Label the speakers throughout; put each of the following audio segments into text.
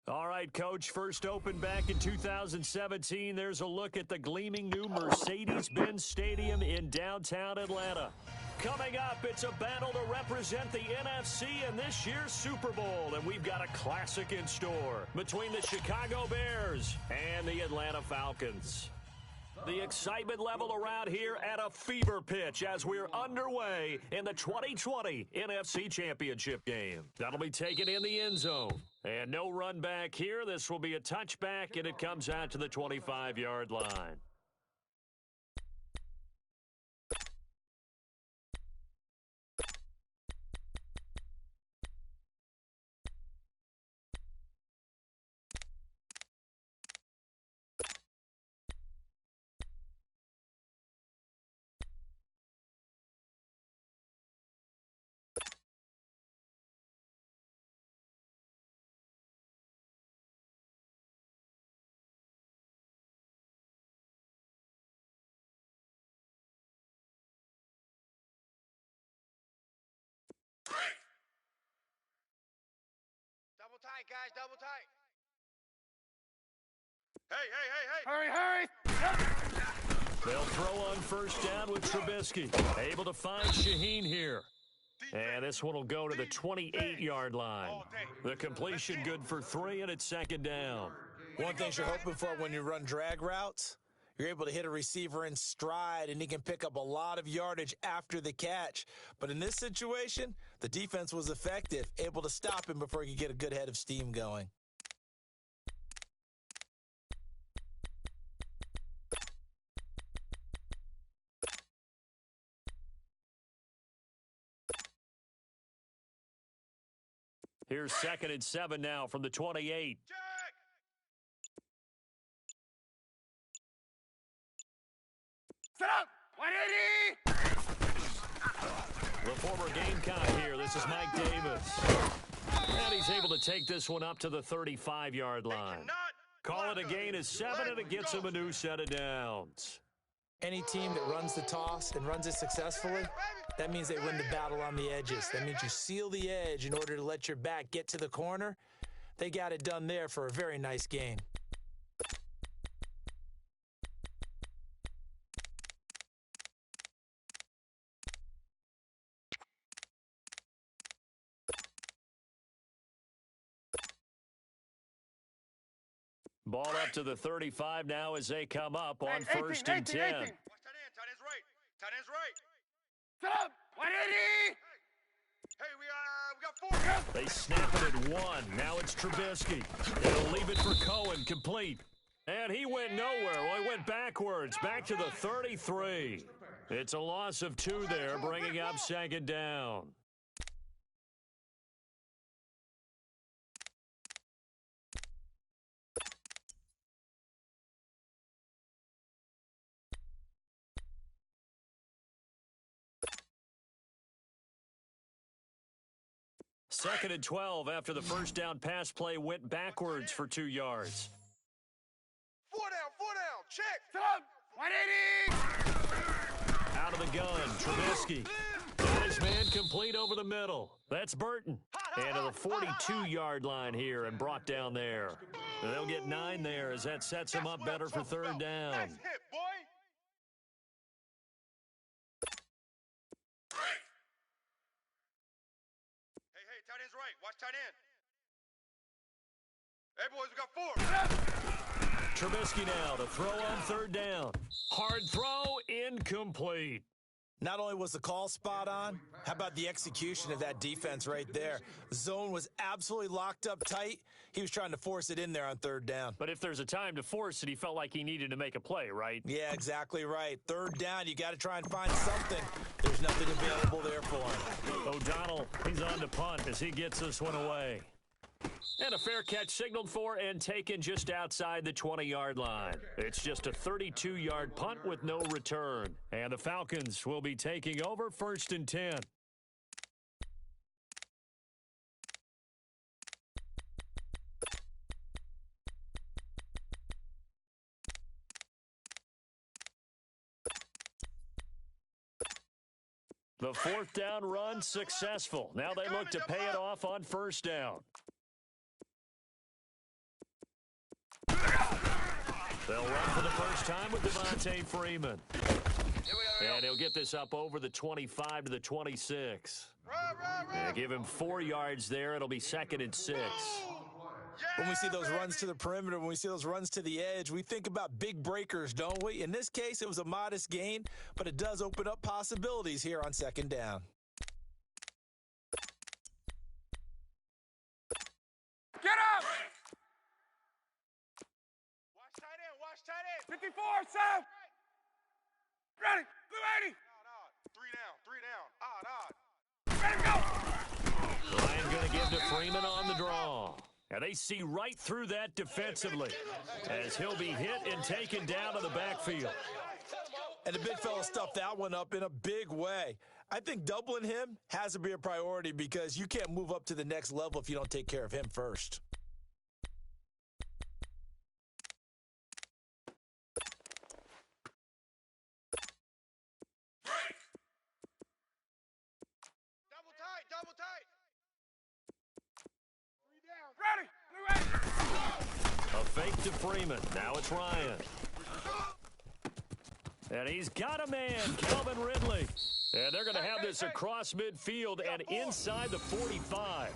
Speaker 1: All right, Coach, first opened back in 2017. There's a look at the gleaming new Mercedes-Benz Stadium in downtown Atlanta. Coming up, it's a battle to represent the NFC in this year's Super Bowl, and we've got a classic in store between the Chicago Bears and the Atlanta Falcons. The excitement level around here at a fever pitch as we're underway in the 2020 NFC Championship game. That'll be taken in the end zone. And no run back here. This will be a touchback, and it comes out to the 25-yard line.
Speaker 2: Double tight, guys, double tight.
Speaker 3: Hurry!
Speaker 1: They'll throw on first down with Trubisky. Able to find Shaheen here. And this one will go to the 28-yard line. The completion good for 3, and it's second down.
Speaker 4: One thing you're hoping for when you run drag routes, you're able to hit a receiver in stride, and he can pick up a lot of yardage after the catch. But in this situation, the defense was effective, able to stop him before he could get a good head of steam going.
Speaker 1: Here's 2nd and 7 now from the 28.
Speaker 3: Set up! 180!
Speaker 1: The former Gamecock here. This is Mike Davis. And he's able to take this one up to the 35-yard line. Call it a gain of 7, and it gets him a new set of downs.
Speaker 4: Any team that runs the toss and runs it successfully, that means they win the battle on the edges. That means you seal the edge in order to let your back get to the corner. They got it done there for a very nice gain.
Speaker 1: Ball up to the 35 now as they come up on
Speaker 3: 18,
Speaker 1: first and 10.
Speaker 3: 18.
Speaker 2: Watch tight end's right. Tight end's right.
Speaker 3: Set up! 180!
Speaker 2: Hey, we got 4.
Speaker 1: They snap it at 1. Now it's Trubisky. They'll leave it for Cohen, complete. And he went nowhere. Well, he went backwards, back to the 33. It's a loss of 2 there, bringing up second down. Second and 12 after the first down pass play went backwards for 2 yards.
Speaker 2: 4 down, check.
Speaker 3: Set up! 180!
Speaker 1: Out of the gun, Trubisky. Got his man complete over the middle. That's Burton. And to the 42-yard line here and brought down there. They'll get 9 there as that sets him up better for third down.
Speaker 2: Nice hit, boy. Hey, tight end's right. Watch tight end. Hey, boys, we got 4.
Speaker 1: Trubisky now to throw on third down. Hard throw, incomplete.
Speaker 4: Not only was the call spot on, how about the execution of that defense right there? The zone was absolutely locked up tight. He was trying to force it in there on third down.
Speaker 1: But if there's a time to force it, he felt like he needed to make a play, right?
Speaker 4: Yeah, exactly right. Third down, you got to try and find something. There's nothing available there for him.
Speaker 1: O'Donnell, he's on to punt as he gets this one away. And a fair catch signaled for and taken just outside the 20-yard line. It's just a 32-yard punt with no return. And the Falcons will be taking over first and 10. The fourth down run successful. Now they look to pay it off on first down. They'll run for the first time with Devontae Freeman. And he'll get this up over the 25 to the 26. And give him 4 yards there. It'll be 2nd and 6.
Speaker 4: When we see those runs to the perimeter, when we see those runs to the edge, we think about big breakers, don't we? In this case, it was a modest gain, but it does open up possibilities here on 2nd down.
Speaker 3: Get up!
Speaker 2: Watch tight end, watch tight end.
Speaker 3: 54, Sam! Ready, blue 80!
Speaker 2: Odd. 3 down. Odd.
Speaker 3: Ready, go!
Speaker 1: Ryan going to give to Freeman on the draw. And they see right through that defensively as he'll be hit and taken down to the backfield.
Speaker 4: And the big fella stuffed that one up in a big way. I think doubling him has to be a priority because you can't move up to the next level if you don't take care of him first.
Speaker 2: Double tight.
Speaker 3: 3 down. Ready, blue 80!
Speaker 1: A fake to Freeman. Now it's Ryan. And he's got a man, Calvin Ridley. And they're going to have this across midfield and inside the 45.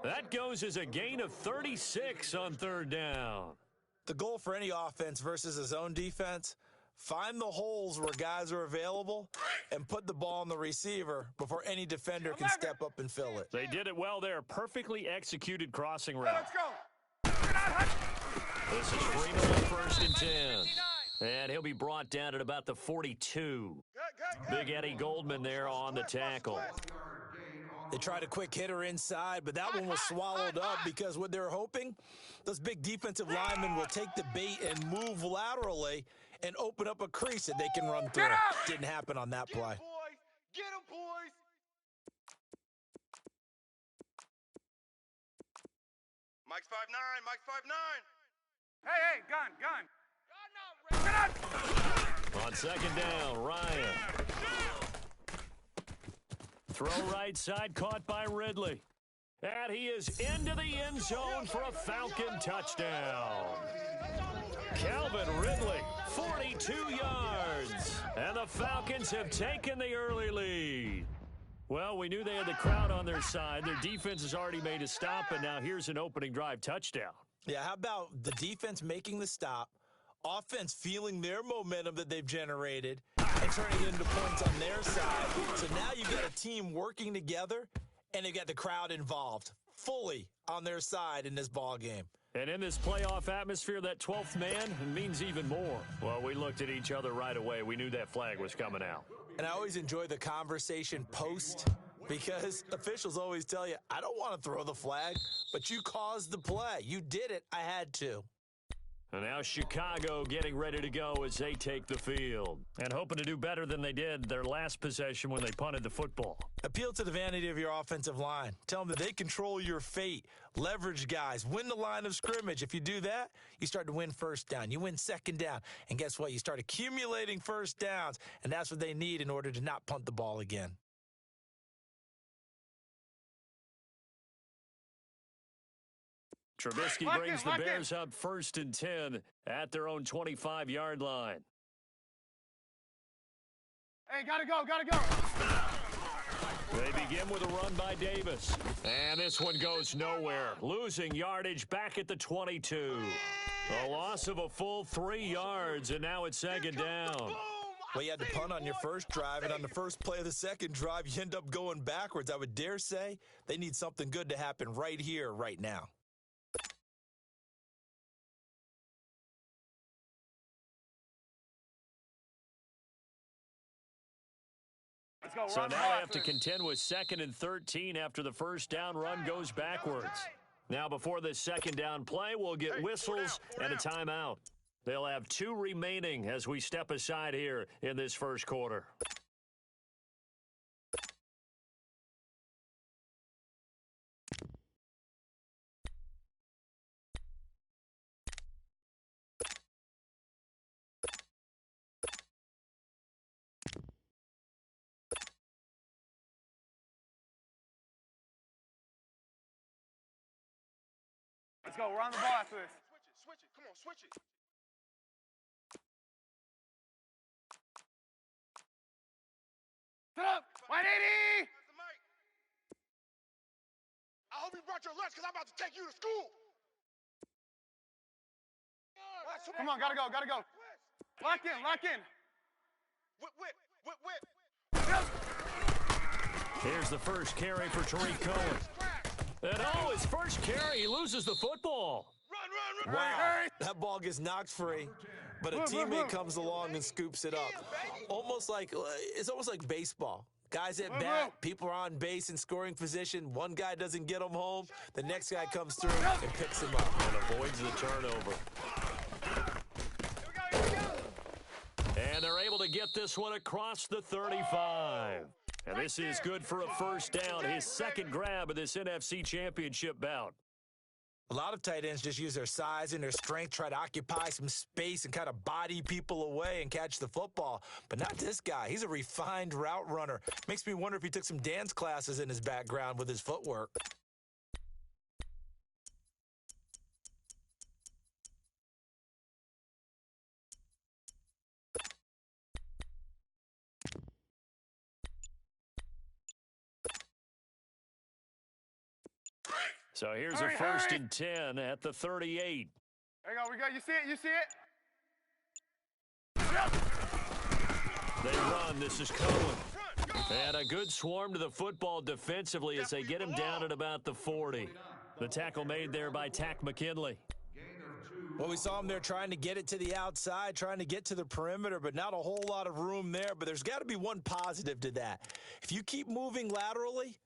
Speaker 1: That goes as a gain of 36 on 3rd down.
Speaker 4: The goal for any offense versus a zone defense, find the holes where guys are available and put the ball on the receiver before any defender can step up and fill it.
Speaker 1: They did it well there. Perfectly executed crossing route.
Speaker 3: Let's go!
Speaker 1: This is Freeman on 1st and 10. And he'll be brought down at about the 42. Big Eddie Goldman there on the tackle.
Speaker 4: They tried a quick hitter inside, but that one was swallowed up because what they're hoping, those big defensive linemen will take the bait and move laterally and open up a crease that they can run through. Didn't happen on that play.
Speaker 2: Get him, boys. Mike's 5'9", Mike's 5'9".
Speaker 3: Hey, gun! Get up!
Speaker 1: On 2nd down, Ryan. Throw right side, caught by Ridley. And he is into the end zone for a Falcon touchdown. Calvin Ridley, 42 yards. And the Falcons have taken the early lead. Well, we knew they had the crowd on their side. Their defense has already made a stop, and now here's an opening drive touchdown.
Speaker 4: Yeah, how about the defense making the stop, offense feeling their momentum that they've generated, and turning it into points on their side. So now you've got a team working together, and they've got the crowd involved fully on their side in this ball game.
Speaker 1: And in this playoff atmosphere, that 12th man means even more. Well, we looked at each other right away. We knew that flag was coming out.
Speaker 4: And I always enjoy the conversation post because officials always tell you, I don't want to throw the flag, but you caused the play. You did it. I had to.
Speaker 1: And now Chicago getting ready to go as they take the field. And hoping to do better than they did their last possession when they punted the football.
Speaker 4: Appeal to the vanity of your offensive line. Tell them that they control your fate. Leverage guys. Win the line of scrimmage. If you do that, you start to win 1st down. You win 2nd down. And guess what? You start accumulating 1st downs. And that's what they need in order to not punt the ball again.
Speaker 1: Trubisky brings the Bears up 1st and 10 at their own 25-yard line.
Speaker 3: Hey, gotta go!
Speaker 1: They begin with a run by Davis. And this one goes nowhere. Losing yardage back at the 22. A loss of a full 3 yards, and now it's 2nd down.
Speaker 4: Well, you had to punt on your first drive, and on the first play of the second drive, you end up going backwards. I would dare say they need something good to happen right here, right now.
Speaker 1: So now they have to contend with 2nd and 13 after the first down run goes backwards. Now before this 2nd down play, we'll get whistles and a timeout. They'll have 2 remaining as we step aside here in this first quarter.
Speaker 3: Let's go, we're on the ball after this.
Speaker 2: Switch it. Come on, switch it.
Speaker 3: Sit up. 180.
Speaker 2: That's the mic. I hope you brought your lunch because I'm about to take you to school.
Speaker 3: Come on, gotta go, gotta go. Lock in, lock in.
Speaker 2: Whip, whip, whip, whip.
Speaker 1: Here's the first carry for Tariq Cohen. And oh, his first carry, he loses the football.
Speaker 2: Run, run, run.
Speaker 4: Wow, that ball gets knocked free, but a teammate comes along and scoops it up. It's almost like baseball. Guys at bat, people are on base in scoring position. One guy doesn't get him home. The next guy comes through and picks him up.
Speaker 1: And avoids the turnover. And they're able to get this one across the 35. And this is good for a first down, his second grab of this NFC Championship bout.
Speaker 4: A lot of tight ends just use their size and their strength, try to occupy some space and kind of body people away and catch the football. But not this guy. He's a refined route runner. Makes me wonder if he took some dance classes in his background with his footwork.
Speaker 1: So here's a first and 10 at the 38.
Speaker 3: There you go, we got, you see it, you see it?
Speaker 1: They run, this is Cohen. And a good swarm to the football defensively as they get him down at about the 40. The tackle made there by Tack McKinley.
Speaker 4: Well, we saw him there trying to get it to the outside, trying to get to the perimeter, but not a whole lot of room there. But there's got to be one positive to that. If you keep moving laterally,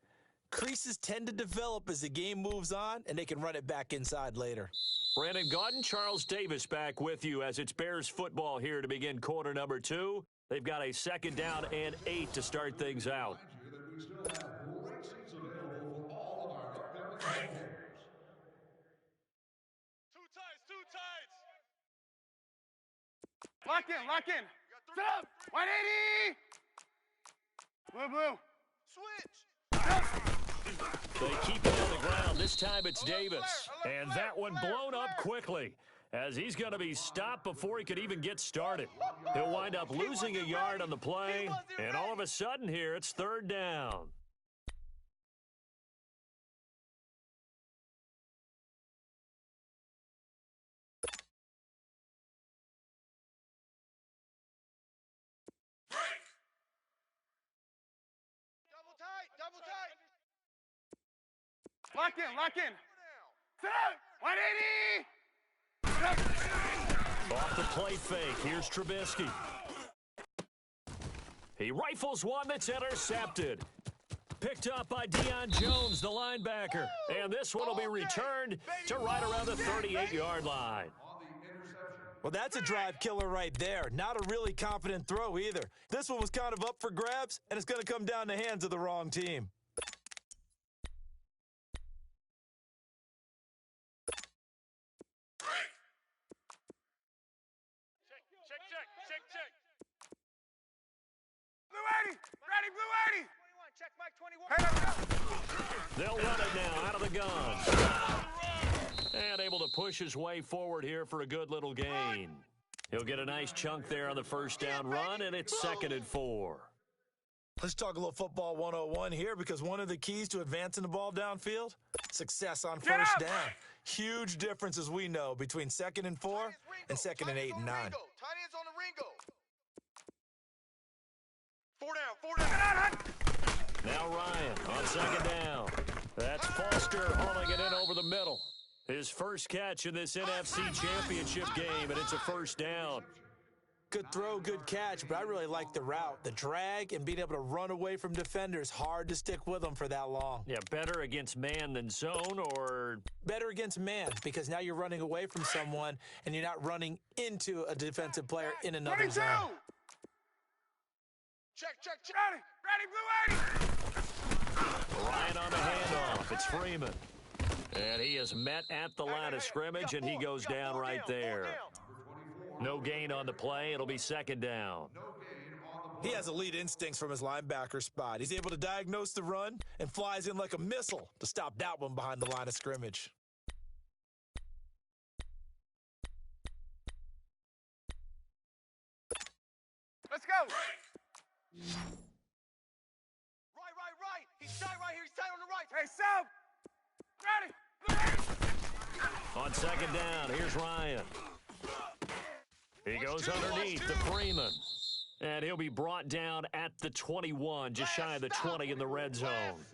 Speaker 4: creases tend to develop as the game moves on, and they can run it back inside later.
Speaker 1: Brandon Gaudin, Charles Davis back with you as it's Bears football here to begin quarter number 2. They've got a second down and 8 to start things out.
Speaker 2: Two tights.
Speaker 3: Lock in, lock in. Sit up. 180. Blue, blue.
Speaker 2: Switch.
Speaker 1: They keep it on the ground. This time it's Davis. And that one blown up quickly as he's going to be stopped before he could even get started. He'll wind up losing a yard on the play. And all of a sudden here, it's third down.
Speaker 2: Double tight.
Speaker 3: Lock in, lock in. Sit up. 180.
Speaker 1: Off the play fake, here's Trubisky. He rifles one that's intercepted. Picked up by Deion Jones, the linebacker. And this one will be returned to right around the 38-yard line.
Speaker 4: Well, that's a drive killer right there. Not a really confident throw either. This one was kind of up for grabs, and it's going to come down the hands of the wrong team.
Speaker 2: Check.
Speaker 3: Blue 80. Ready, blue 80.
Speaker 2: 21, check Mike 21.
Speaker 3: Hey,
Speaker 1: They'll run it now out of the gun. And able to push his way forward here for a good little gain. He'll get a nice chunk there on the first down run, and it's 2nd and 4.
Speaker 4: Let's talk a little football 101 here, because one of the keys to advancing the ball downfield, success on first down. Huge difference, as we know, between 2nd and 4 and 2nd and 8 and 9.
Speaker 2: Tight ends on the Ringo. 4 down.
Speaker 1: Now Ryan on 2nd down. That's Foster hauling it in over the middle. His first catch in this NFC Championship game, and it's a first down.
Speaker 4: Good throw, good catch, but I really like the route. The drag and being able to run away from defenders, hard to stick with them for that long.
Speaker 1: Yeah, better against man than zone, or
Speaker 4: better against man, because now you're running away from someone and you're not running into a defensive player in another zone.
Speaker 2: Check.
Speaker 3: Ready, blue 80.
Speaker 1: Ryan on the handoff. It's Freeman. And he is met at the line of scrimmage, and he goes down right there. No gain on the play. It'll be 2nd down.
Speaker 4: He has elite instincts from his linebacker spot. He's able to diagnose the run and flies in like a missile to stop that one behind the line of scrimmage.
Speaker 3: Let's go. Hey, South. Ready.
Speaker 1: On second down, here's Ryan. He goes underneath to Freeman. And he'll be brought down at the 21, just shy of the 20 in the red zone.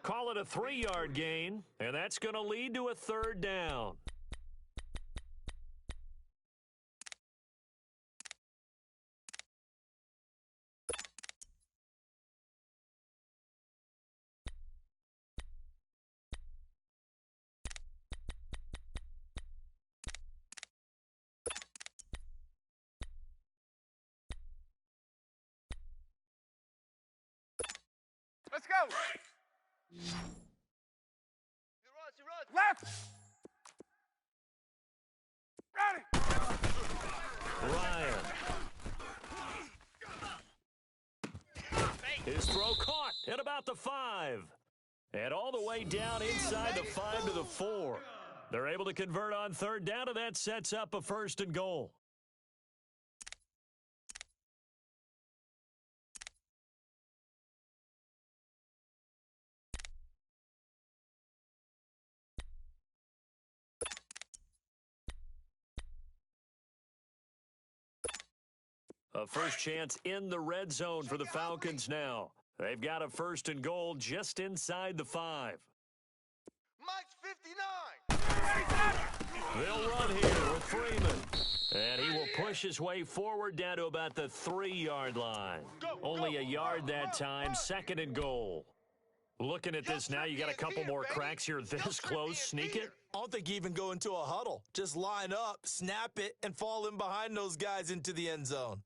Speaker 1: Call it a 3-yard gain, and that's going to lead to a third down.
Speaker 3: Let's go.
Speaker 2: He runs.
Speaker 3: Left. Ready.
Speaker 1: Ryan. His throw caught at about the 5. And all the way down inside the 5 to the 4. They're able to convert on third down, and that sets up a 1st and goal. A first chance in the red zone for the Falcons now. They've got a 1st and goal just inside the 5.
Speaker 2: Mike's 59.
Speaker 1: They'll run here with Freeman. And he will push his way forward down to about the 3-yard line. Only a yard that time, 2nd and goal. Looking at this now, you got a couple more cracks here this close. Sneak it?
Speaker 4: I don't think you even go into a huddle. Just line up, snap it, and fall in behind those guys into the end zone.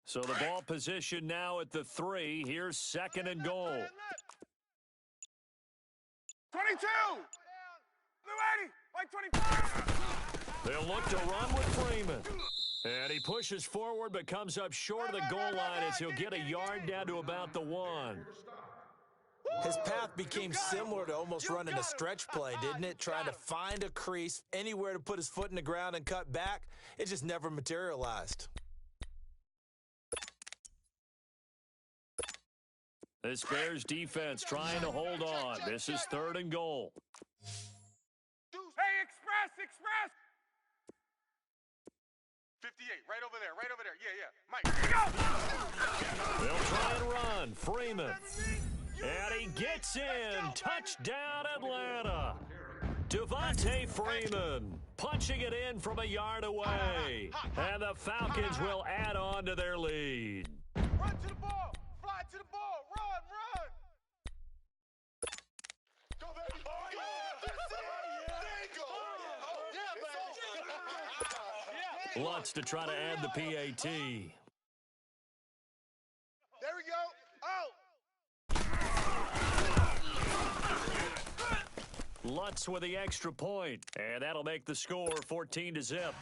Speaker 1: So the ball position now at the 3. Here's 2nd and goal.
Speaker 3: 22. Blue 80. White 25.
Speaker 1: They'll look to run with Freeman. And he pushes forward but comes up short of the goal line as he'll get a yard down to about the 1.
Speaker 4: His path became similar to almost running a stretch play, didn't it? Trying to find a crease, anywhere to put his foot in the ground and cut back. It just never materialized.
Speaker 1: This Bears defense trying to hold on. This is 3rd and goal.
Speaker 3: Hey, express.
Speaker 2: 58, right over there. Yeah. Mike.
Speaker 1: They'll try and run. Freeman. And he gets in. Touchdown, Atlanta. Devontae Freeman punching it in from a yard away. And the Falcons will add on to their lead.
Speaker 2: Run to the ball. Fly to the ball. Run. Go, baby. There you go.
Speaker 1: Lutz to try to add the PAT.
Speaker 2: There we go.
Speaker 1: Lutz with the extra point. And that'll make the score 14-0.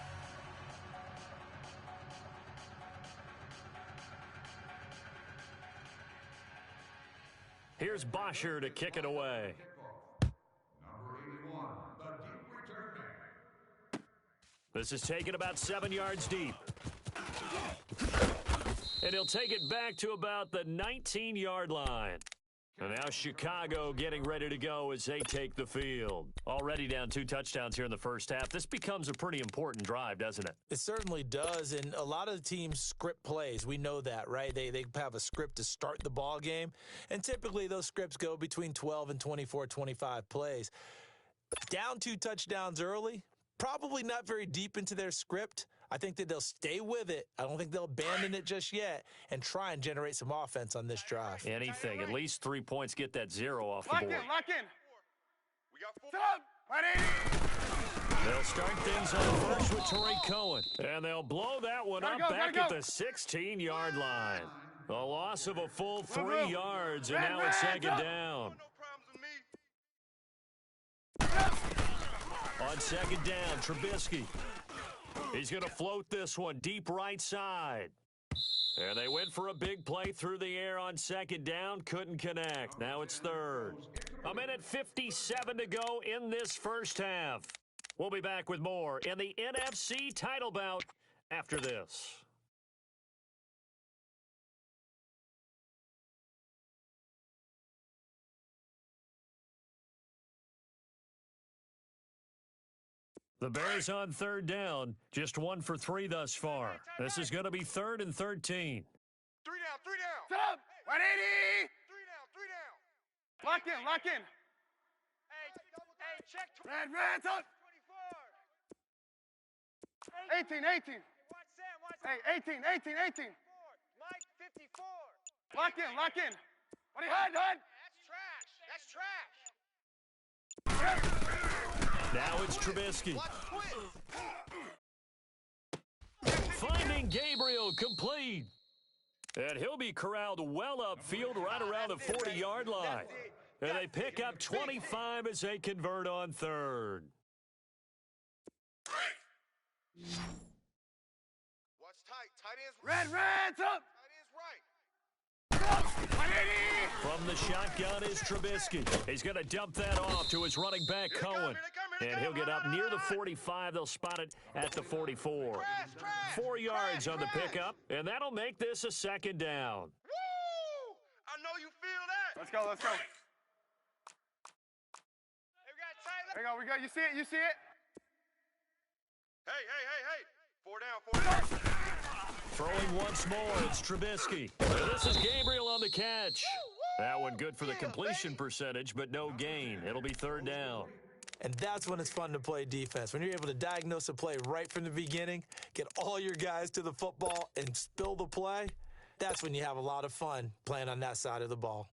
Speaker 1: Here's Bosher to kick it away. This is taken about 7 yards deep. And he'll take it back to about the 19-yard line. And now Chicago getting ready to go as they take the field. Already down 2 touchdowns here in the first half. This becomes a pretty important drive, doesn't it?
Speaker 4: It certainly does, and a lot of the teams script plays. We know that, right? They have a script to start the ball game, and typically those scripts go between 12 and 24, 25 plays. Down 2 touchdowns early, probably not very deep into their script. I think that they'll stay with it. I don't think they'll abandon it just yet and try and generate some offense on this drive.
Speaker 1: Anything. At least 3 points, get that 0 off the
Speaker 3: Lock
Speaker 1: board.
Speaker 3: in.
Speaker 2: We got 4.
Speaker 3: Sit up. 180.
Speaker 1: They'll start things on first with Tariq Cohen. And they'll blow that one up back at the 16-yard line. A loss of a full 3 yards, and now it's second down.
Speaker 2: No problems with me.
Speaker 1: On second down, Trubisky. He's going to float this one deep right side. And they went for a big play through the air on second down. Couldn't connect. Now it's third. 1:57 to go in this first half. We'll be back with more in the NFC title bout after this. The Bears on third down, just 1 for 3 thus far. This is going to be 3rd and 13.
Speaker 2: 3 down, 3 down.
Speaker 3: Set up. 180.
Speaker 2: 3 down, 3 down.
Speaker 3: Lock in, lock in.
Speaker 2: Hey, check.
Speaker 3: Red, up.
Speaker 2: 24.
Speaker 3: 18.
Speaker 2: Watch Sam, watch
Speaker 3: Hey, 18.
Speaker 2: Mike, 54.
Speaker 3: Lock in. What do you hide?
Speaker 2: That's trash.
Speaker 1: Now it's Trubisky. Finding Gabriel complete. And he'll be corralled well upfield right around the 40-yard line. And they pick up 25 as they convert on third.
Speaker 2: What's tight? Tight ends.
Speaker 3: Red's up.
Speaker 2: Tight ends right.
Speaker 3: 180.
Speaker 1: From the shotgun is Trubisky. He's going to dump that off to his running back, Cohen. And he'll get up near the 45. They'll spot it at the 44. 4 yards on the pickup, and that'll make this a second down.
Speaker 2: Woo! I know you feel that.
Speaker 3: Let's go.
Speaker 2: Hey,
Speaker 3: We go. You see it?
Speaker 2: Hey. 4 down.
Speaker 1: Throwing once more, it's Trubisky. And this is Gabriel on the catch. That one good for the completion percentage, but no gain. It'll be third down.
Speaker 4: And that's when it's fun to play defense. When you're able to diagnose a play right from the beginning, get all your guys to the football and spill the play, that's when you have a lot of fun playing on that side of the ball.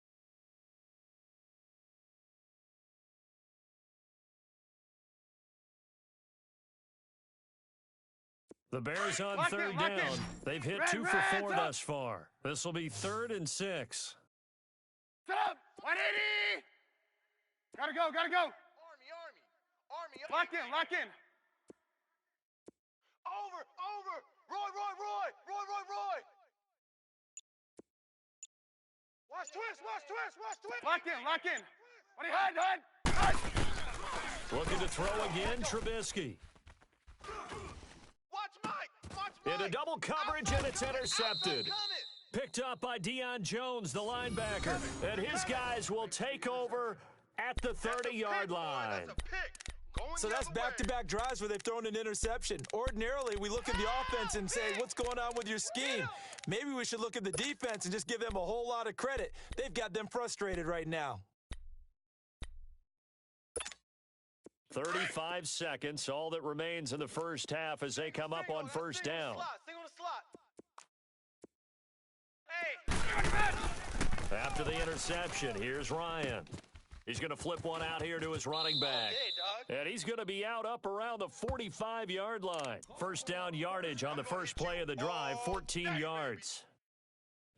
Speaker 1: The Bears on
Speaker 3: Lock
Speaker 1: third
Speaker 3: in.
Speaker 1: down. They've hit
Speaker 3: Red,
Speaker 1: 2 for 4
Speaker 3: up.
Speaker 1: thus far. This will be 3rd and 6.
Speaker 3: Set up. 180. Gotta go.
Speaker 2: Army.
Speaker 3: Lock in.
Speaker 2: Over. Roy. Watch twist.
Speaker 3: Lock in. What do you hide?
Speaker 1: Looking to throw again, Trubisky.
Speaker 2: Watch Mike.
Speaker 1: Into double coverage, and it's intercepted. Picked up by Deion Jones, the linebacker. And his guys will take over at the 30-yard line.
Speaker 2: That's a pick. Going
Speaker 4: So
Speaker 2: the
Speaker 4: that's
Speaker 2: other way.
Speaker 4: back-to-back drives where they've thrown an interception. Ordinarily, we look at the offense and say, what's going on with your scheme? Maybe we should look at the defense and just give them a whole lot of credit. They've got them frustrated right now.
Speaker 1: 35 seconds, all that remains in the first half as they come up on first down.
Speaker 2: Sing on the slot. Hey.
Speaker 1: After the interception, here's Ryan. He's going to flip one out here to his running back. And he's going to be out up around the 45-yard line. First down yardage on the first play of the drive, 14 yards.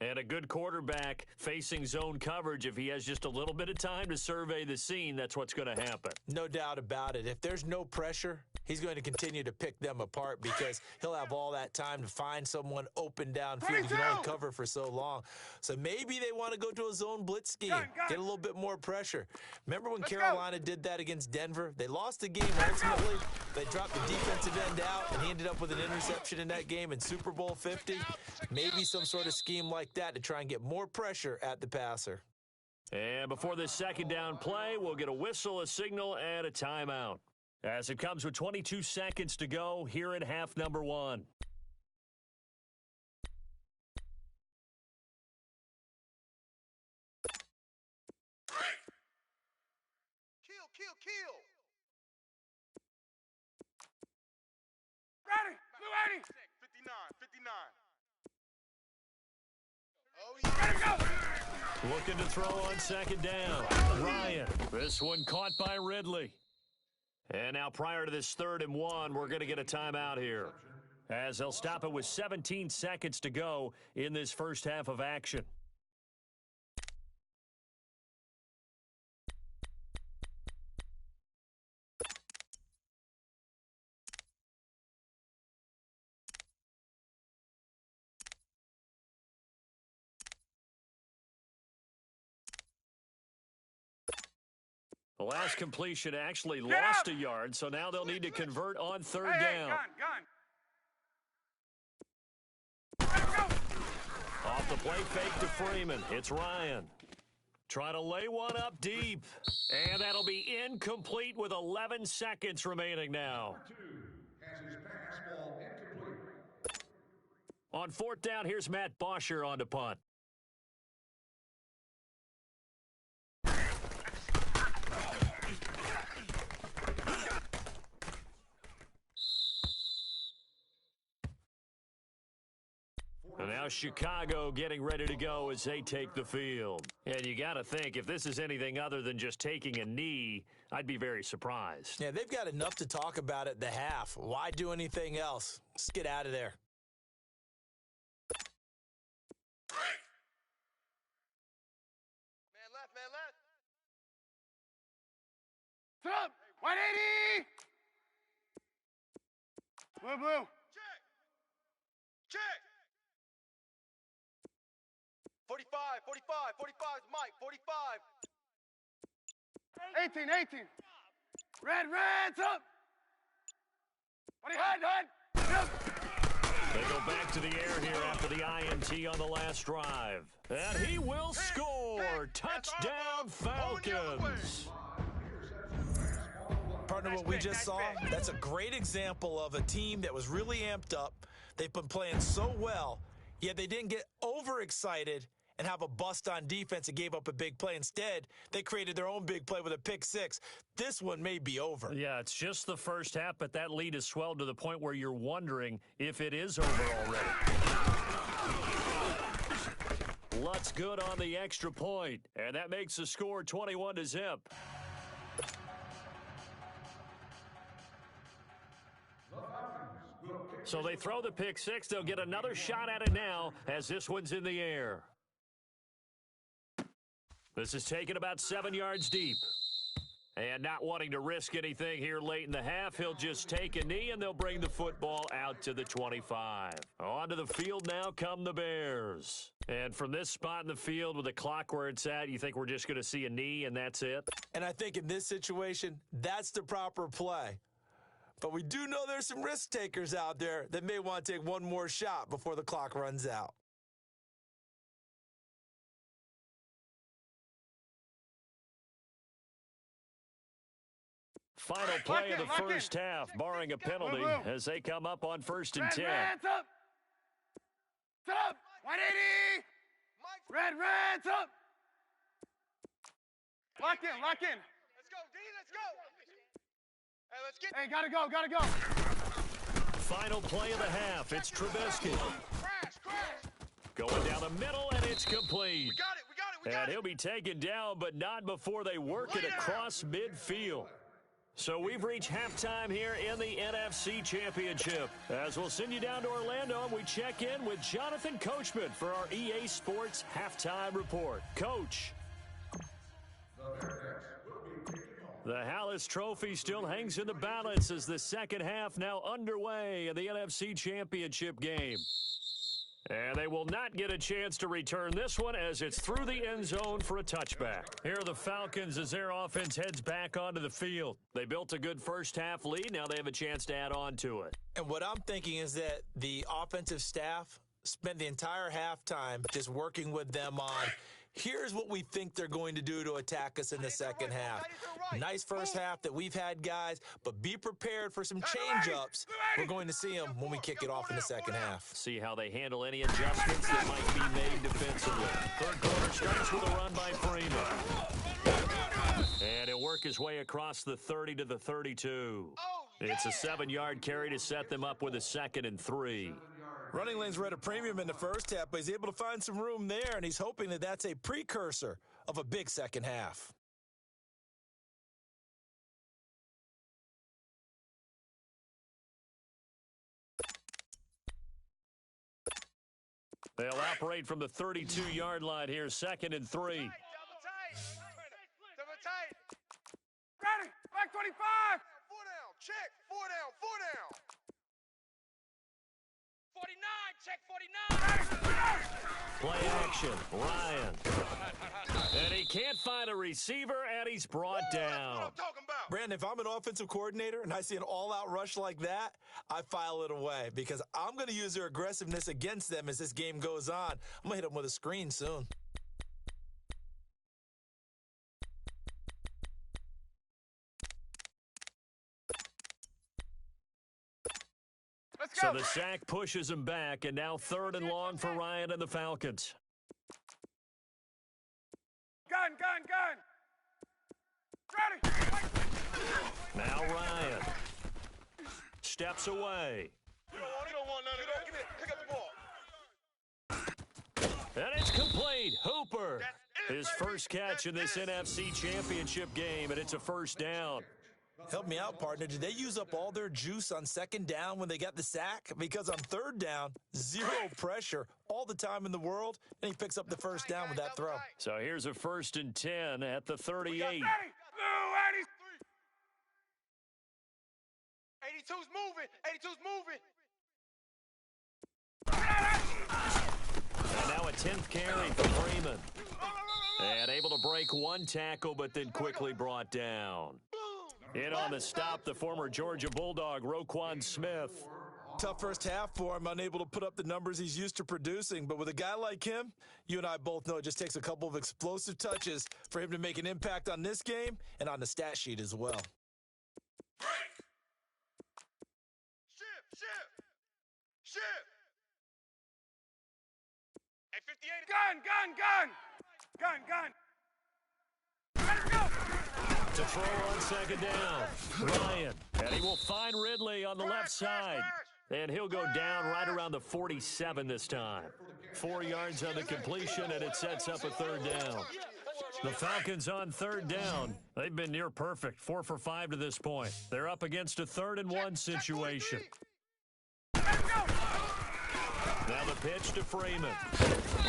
Speaker 1: And a good quarterback facing zone coverage, if he has just a little bit of time to survey the scene, that's what's going to happen.
Speaker 4: No doubt about it. If there's no pressure, he's going to continue to pick them apart because he'll have all that time to find someone open downfield. You can only cover for so long. So maybe they want to go to a zone blitz scheme, get a little bit more pressure. Remember when Carolina did that against Denver? They lost the game ultimately. They dropped the defensive end out, and he ended up with an interception in that game in Super Bowl 50. Maybe some sort of scheme like that to try and get more pressure at the passer.
Speaker 1: And before this second down play, we'll get a whistle, a signal, and a timeout. As it comes with 22 seconds to go here in half number 1.
Speaker 2: Kill.
Speaker 3: Ready. Blue 80.
Speaker 2: 59. Oh,
Speaker 3: Ready,
Speaker 2: yeah.
Speaker 3: go.
Speaker 1: Looking to throw on second down. Ryan. This one caught by Ridley. And now prior to this 3rd and 1, we're going to get a timeout here, as they'll stop it with 17 seconds to go in this first half of action. The last completion actually lost a yard, so now they'll need to convert on third down.
Speaker 3: Gun.
Speaker 1: Off the play fake to Freeman. It's Ryan. Trying to lay one up deep. And that'll be incomplete with 11 seconds remaining now. On fourth down, here's Matt Bosher on to punt. And now Chicago getting ready to go as they take the field. And you got to think, if this is anything other than just taking a knee, I'd be very surprised.
Speaker 4: Yeah, they've got enough to talk about at the half. Why do anything else? Let's get out of there.
Speaker 2: Man left.
Speaker 3: Sit up. 180. Blue.
Speaker 2: Check. 45 is Mike, 45.
Speaker 3: 18. Red, up. What do you hide? Yep.
Speaker 1: They go back to the air here after the INT on the last drive. And he will score. Touchdown, Falcons.
Speaker 4: Partner, what we just saw, that's a great example of a team that was really amped up. They've been playing so well, yet they didn't get overexcited and have a bust on defense and gave up a big play. Instead, they created their own big play with a pick six. This one may be over.
Speaker 1: Yeah, it's just the first half, but that lead has swelled to the point where you're wondering if it is over already. Lutt's good on the extra point, and that makes the score 21-0. So they throw the pick six. They'll get another shot at it now as this one's in the air. This is taken about 7 yards deep. And not wanting to risk anything here late in the half, he'll just take a knee and they'll bring the football out to the 25. Onto the field now come the Bears. And from this spot in the field with the clock where it's at, you think we're just going to see a knee and that's it?
Speaker 4: And I think in this situation, that's the proper play. But we do know there's some risk takers out there that may want to take one more shot before the clock runs out.
Speaker 1: Final play of the first half, barring a penalty, as they come up on 1st and 10.
Speaker 3: Reds up. Sit up. 180. Reds up. Lock in.
Speaker 2: Let's go, D, let's go. Hey, let's get.
Speaker 3: Hey, gotta go.
Speaker 1: Final play of the half, it's Trubisky.
Speaker 2: Crash.
Speaker 1: Going down the middle, and it's complete.
Speaker 2: We got it.
Speaker 1: And he'll be taken down, but not before they work it across midfield. So we've reached halftime here in the NFC Championship. As we'll send you down to Orlando, and we check in with Jonathan Coachman for our EA Sports Halftime Report. Coach. The Hallis Trophy still hangs in the balance as the second half now underway in the NFC Championship game. And they will not get a chance to return this one as it's through the end zone for a touchback. Here are the Falcons as their offense heads back onto the field. They built a good first half lead. Now they have a chance to add on to it.
Speaker 4: And what I'm thinking is that the offensive staff spent the entire halftime just working with them on, here's what we think they're going to do to attack us in the second half. Nice first half that we've had, guys, but be prepared for some change-ups. We're going to see them when we kick it off in the second half.
Speaker 1: See how they handle any adjustments that might be made defensively. Third quarter starts with a run by Freeman. And he'll work his way across the 30 to the 32. It's a 7-yard carry to set them up with a 2nd and 3.
Speaker 4: Running lanes were at a premium in the first half, but he's able to find some room there, and he's hoping that that's a precursor of a big second half.
Speaker 1: They'll operate from the 32-yard line here, 2nd and 3.
Speaker 2: Double tight.
Speaker 3: Ready. Back 25.
Speaker 2: 4 down. Check. 4 down. 49. Check 49.
Speaker 1: Play action. Ryan. And he can't find a receiver, and he's brought down.
Speaker 3: That's what I'm talking about.
Speaker 4: Brandon, if I'm an offensive coordinator and I see an all-out rush like that, I file it away because I'm going to use their aggressiveness against them as this game goes on. I'm going to hit them with a screen soon.
Speaker 3: Let's
Speaker 1: So
Speaker 3: go.
Speaker 1: the sack pushes him back, and now 3rd and long for Ryan and the Falcons.
Speaker 3: Gun, gun, gun. Ready.
Speaker 1: Now Ryan steps away.
Speaker 3: You don't want none of that. Give me it. Pick up the ball.
Speaker 1: And it's complete. Hooper.
Speaker 3: That's it,
Speaker 1: His
Speaker 3: baby.
Speaker 1: first catch in this
Speaker 3: That's
Speaker 1: NFC Championship game, and it's a 1st down.
Speaker 4: Help me out, partner. Did they use up all their juice on 2nd down when they got the sack? Because on 3rd down, 0 pressure, all the time in the world, and he picks up the 1st down with that throw.
Speaker 1: So here's a 1st and 10 at the 38.
Speaker 3: Ready. Blue, 82's moving. 82's moving.
Speaker 1: And now a 10th carry for Freeman. And able to break 1 tackle, but then quickly brought down. In on the stop, the former Georgia Bulldog, Roquan Smith.
Speaker 4: Tough first half for him, unable to put up the numbers he's used to producing. But with a guy like him, you and I both know it just takes a couple of explosive touches for him to make an impact on this game and on the stat sheet as well.
Speaker 3: Ship. Hey, 58. Gun. Let's go.
Speaker 1: To throw on 2nd down. Ryan. And he will find Ridley on the left side. And he'll go down right around the 47 this time. 4 yards on the completion, and it sets up a 3rd down. The Falcons on 3rd down. They've been near perfect, 4 for 5 to this point. They're up against a 3rd and 1 situation. Now the pitch to Freeman.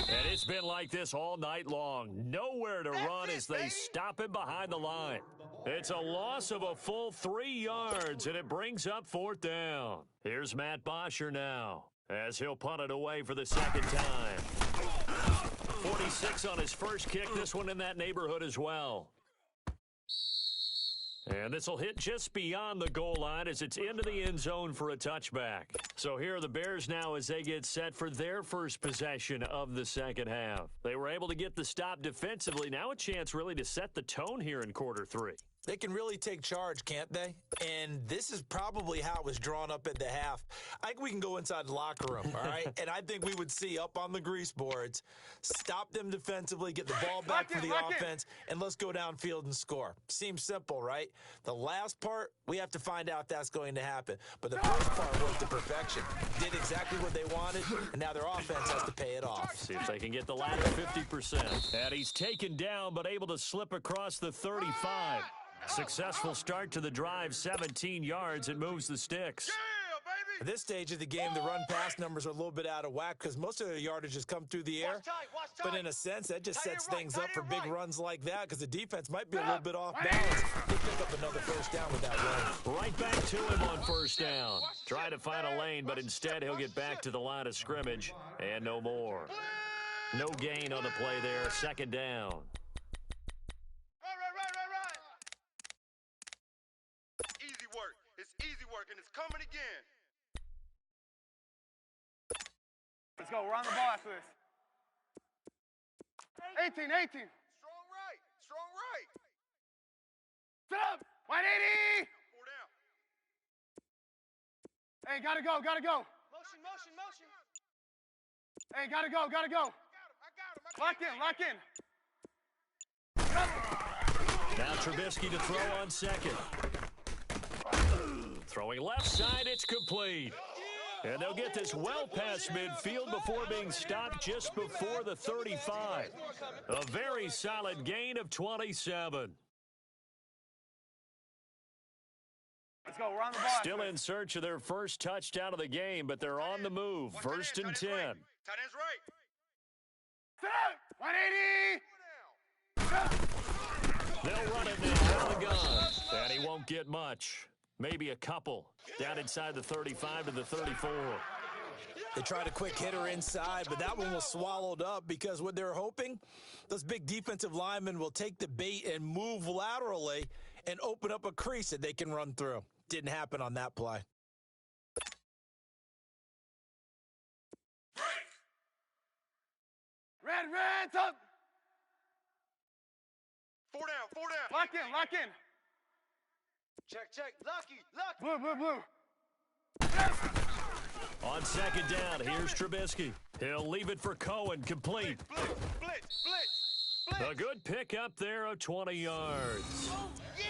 Speaker 1: And it's been like this all night long. Nowhere to run as they stop him behind the line. It's a loss of a full 3 yards, and it brings up 4th down. Here's Matt Bosher now, as he'll punt it away for the 2nd time. 46 on his first kick, this one in that neighborhood as well. And this will hit just beyond the goal line as it's into the end zone for a touchback. So here are the Bears now as they get set for their first possession of the 2nd half. They were able to get the stop defensively. Now a chance really to set the tone here in quarter 3.
Speaker 4: They can really take charge, can't they? And this is probably how it was drawn up at the half. I think we can go inside the locker room, all right? And I think we would see up on the grease boards, stop them defensively, get the ball back for the offense, and let's go downfield and score. Seems simple, right? The last part, we have to find out if that's going to happen. But the first part worked to perfection. Did exactly what they wanted, and now their offense has to pay it off.
Speaker 1: See if they can get the latter 50%. And he's taken down, but able to slip across the 35. Successful start to the drive, 17 yards. It moves the sticks.
Speaker 4: At this stage of the game, the run-pass numbers are a little bit out of whack because most of their yardage has come through the air. But in a sense, that just sets things up for big runs like that because the defense might be a little bit off balance. They pick up another 1st down with that run.
Speaker 1: Right back to him on 1st down. Trying to find a lane, but instead he'll get back to the line of scrimmage and no more. No gain on the play there, 2nd down.
Speaker 3: And it's coming again. Let's go. We're on the ball after this. 18. Strong right. Sit up. 180. 4 down. Hey, gotta go. Motion. Hey, gotta go. I got him. Lock in.
Speaker 1: Now Trubisky to throw on 2nd. Throwing left side, it's complete. And they'll get this well past midfield before being stopped just before the 35. A very solid gain of 27.
Speaker 3: Let's go. We're on the ball.
Speaker 1: Still in search of their first touchdown of the game, but they're on the move. 1st and 10.
Speaker 3: Tight end's right. Sit up. 180.
Speaker 1: They'll run it now out of the gun. And he won't get much. Maybe a couple. Down inside the 35 to the 34.
Speaker 4: They tried a quick hitter inside, but that one was swallowed up because what they're hoping, those big defensive linemen will take the bait and move laterally and open up a crease that they can run through. Didn't happen on that play.
Speaker 3: Red, up.
Speaker 2: 4 down.
Speaker 3: Lock in.
Speaker 2: Check. Lucky.
Speaker 3: Blue.
Speaker 1: On second down, here's Trubisky. He'll leave it for Cohen, complete.
Speaker 2: Blitz.
Speaker 1: A good pickup there of 20 yards.
Speaker 2: Oh, yeah.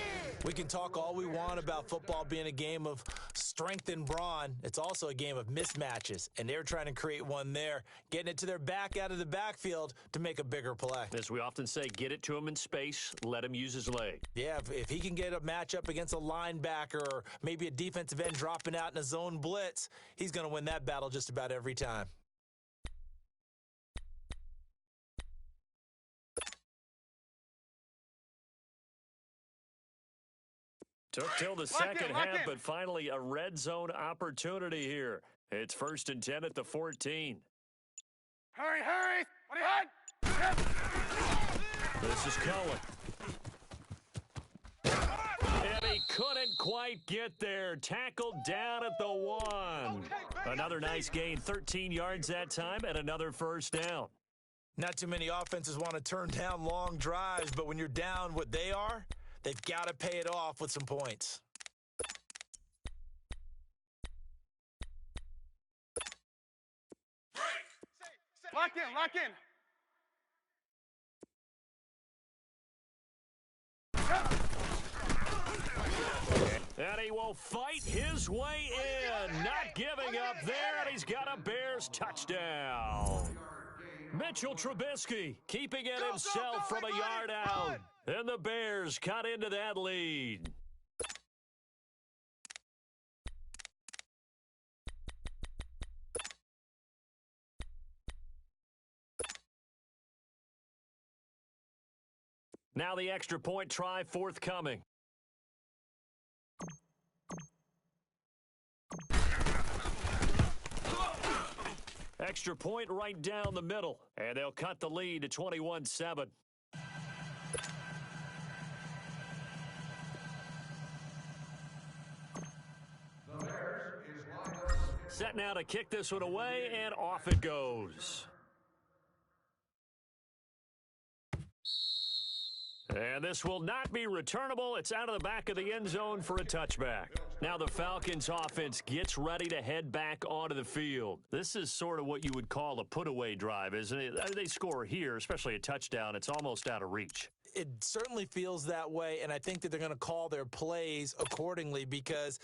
Speaker 4: We can talk all we want about football being a game of strength and brawn. It's also a game of mismatches, and they're trying to create one there, getting it to their back out of the backfield to make a bigger play.
Speaker 1: As we often say, get it to him in space, let him use his leg.
Speaker 4: Yeah, if he can get a matchup against a linebacker or maybe a defensive end dropping out in a zone blitz, he's going to win that battle just about every time.
Speaker 1: Took till the second half, but finally a red zone opportunity here. It's 1st and 10 at the 14.
Speaker 3: Hurry. What do you had?
Speaker 1: This is Cohen. And he couldn't quite get there. Tackled down at the 1. Another nice gain, 13 yards that time, and another first down.
Speaker 4: Not too many offenses want to turn down long drives, but when you're down what they are, they've got to pay it off with some points.
Speaker 3: Lock in.
Speaker 1: And he will fight his way in. Not giving up there, and he's got a Bears touchdown. Mitchell Trubisky keeping it himself from a yard out. And the Bears cut into that lead. Now the extra point try forthcoming. Extra point right down the middle. And they'll cut the lead to 21-7. Set now to kick this one away, and off it goes. And this will not be returnable. It's out of the back of the end zone for a touchback. Now the Falcons offense gets ready to head back onto the field. This is sort of what you would call a put-away drive, isn't it? They score here, especially a touchdown. It's almost out of reach.
Speaker 4: It certainly feels that way, and I think that they're going to call their plays accordingly because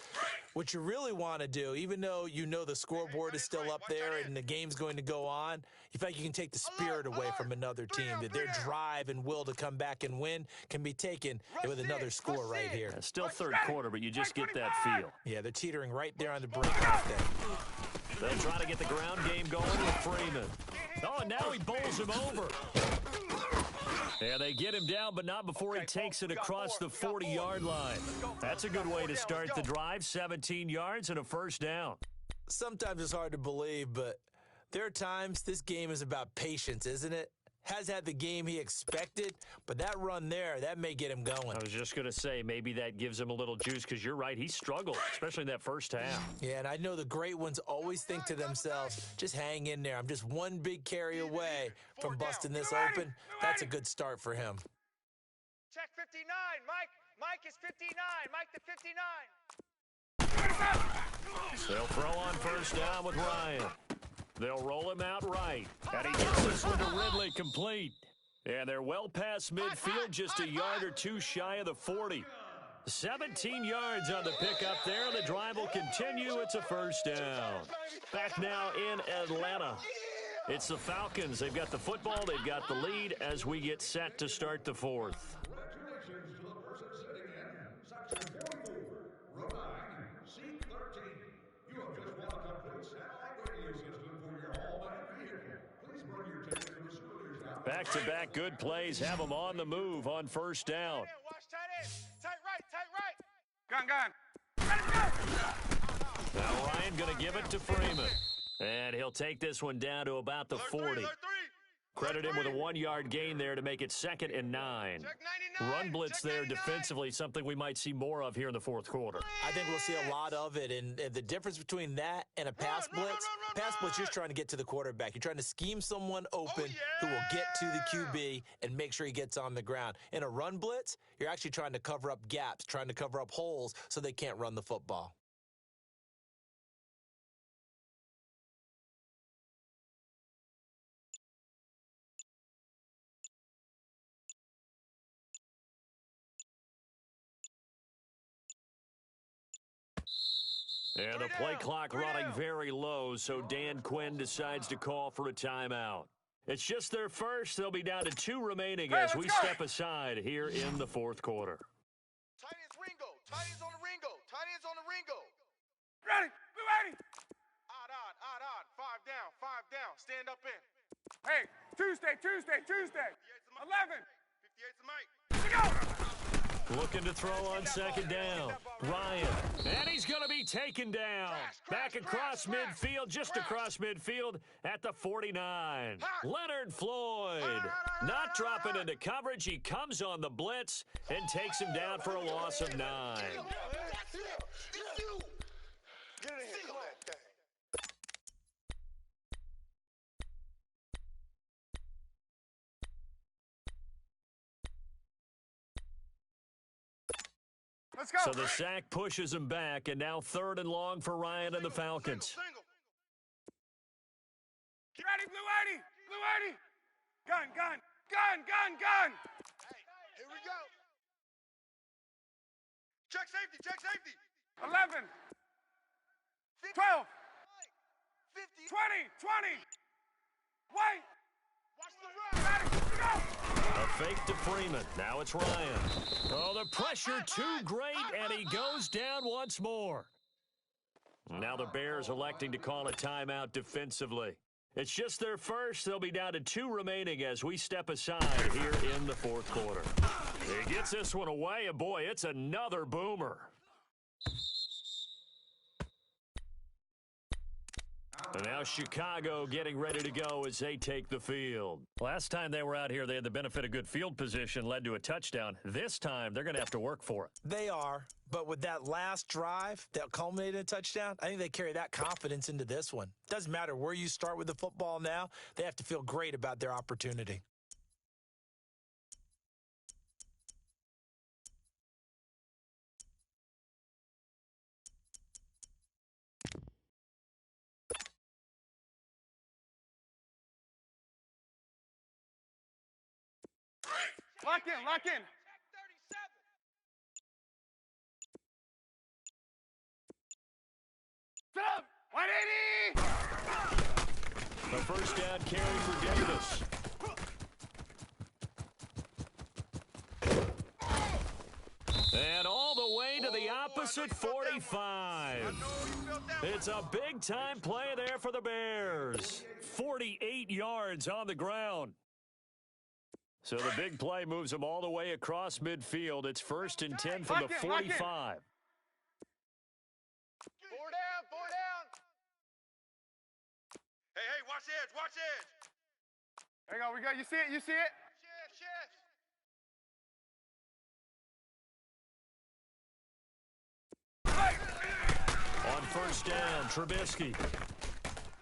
Speaker 4: what you really want to do, even though you know the scoreboard is still up there and the game's going to go on, in fact, you can take the spirit away from another team, that their drive and will to come back and win can be taken with another score right here.
Speaker 1: Yeah, still third quarter, but you just get that feel.
Speaker 4: Yeah, they're teetering right there on the breakout thing.
Speaker 1: They'll try to get the ground game going with Freeman. Oh, and now he bowls him over. Yeah, they get him down, but not before he takes it across the 40-yard line. That's a good way to start the drive, 17 yards and a first down.
Speaker 4: Sometimes it's hard to believe, but there are times this game is about patience, isn't it? Has had the game he expected, but that run there, that may get him going.
Speaker 1: I was just going to say, maybe that gives him a little juice, because you're right, he struggled, especially in that first half.
Speaker 4: Yeah, and I know the great ones always think to themselves, just hang in there. I'm just one big carry away from busting this open. That's a good start for him.
Speaker 2: Check 59, Mike. Mike is 59. Mike the 59.
Speaker 1: They'll throw on first down with Ryan. They'll roll him out right. And he gets this one to Ridley, complete. And they're well past midfield, just a yard or two shy of the 40. 17 yards on the pickup there. The drive will continue. It's a first down. Back now in Atlanta. It's the Falcons. They've got the football. They've got the lead as we get set to start the fourth.
Speaker 5: Congratulations to the person sitting in section 44, row 9, seat 13. You have just won a complete satellite radio system for your home and vehicle. Please bring your ticket to the souvenirs counter.
Speaker 1: Back-to-back good plays have them on the move on first down.
Speaker 2: Watch tight end. Tight right.
Speaker 3: Gun. Ready to go.
Speaker 1: Now Ryan going to give it to Freeman. And he'll take this one down to about the
Speaker 2: Alert
Speaker 1: 40.
Speaker 2: three.
Speaker 1: Credit him with a 1-yard gain there to make it 2nd and 9.
Speaker 2: Check 99.
Speaker 1: Run blitz
Speaker 2: Check
Speaker 1: there
Speaker 2: 99.
Speaker 1: defensively, something we might see more of here in the fourth quarter.
Speaker 4: I think we'll see a lot of it, and the difference between that and a pass blitz, pass blitz, you're just trying to get to the quarterback. You're trying to scheme someone open who will get to the QB and make sure he gets on the ground. In a run blitz, you're actually trying to cover up gaps, trying to cover up holes so they can't run the football.
Speaker 1: And the play clock running very low, so Dan Quinn decides to call for a timeout. It's just their first. They'll be down to 2 remaining as we step aside here in the fourth quarter.
Speaker 2: Tight ends Ringo. Tight ends on the Ringo. Tight ends on the Ringo.
Speaker 3: Ready. Be ready.
Speaker 2: Odd. 5 down. Stand up in.
Speaker 3: Hey, Tuesday. 11.
Speaker 2: 58's the mic.
Speaker 3: Let's go.
Speaker 1: Looking to throw on 2nd down. Ryan. And he's going to be taken down. Back across midfield, just across midfield at the 49. Leonard Floyd. Not dropping into coverage. He comes on the blitz and takes him down for a loss of 9.
Speaker 2: Get in here. Come on.
Speaker 3: Let's go.
Speaker 1: So the sack pushes him back, and now 3rd and long for Ryan and the Falcons.
Speaker 2: Single.
Speaker 3: Get ready, Blue 80. Gun.
Speaker 2: Hey, here we go. Check safety.
Speaker 3: 11. 12.
Speaker 2: 50.
Speaker 3: 20. Wait.
Speaker 2: Watch the run.
Speaker 3: Ready. Let's go.
Speaker 1: A fake to Freeman. Now it's Ryan. Oh, the pressure too great, and he goes down once more. Now the Bears electing to call a timeout defensively. It's just their first. They'll be down to 2 remaining as we step aside here in the fourth quarter. He gets this one away, and boy, it's another boomer. And now Chicago getting ready to go as they take the field. Last time they were out here, they had the benefit of good field position, led to a touchdown. This time, they're going to have to work for it.
Speaker 4: They are, but with that last drive that culminated in a touchdown, I think they carry that confidence into this one. Doesn't matter where you start with the football now, they have to feel great about their opportunity.
Speaker 3: Lock in. Sit up. 180.
Speaker 1: The first down carry for Davis. And all the way to the opposite 45. It's a big-time play there for the Bears. 48 yards on the ground. So the big play moves them all the way across midfield. It's 1st and 10 from the 45.
Speaker 2: 4 down. Hey, watch edge.
Speaker 3: There you go. We got. You see it.
Speaker 2: Yes.
Speaker 1: On 1st down, Trubisky.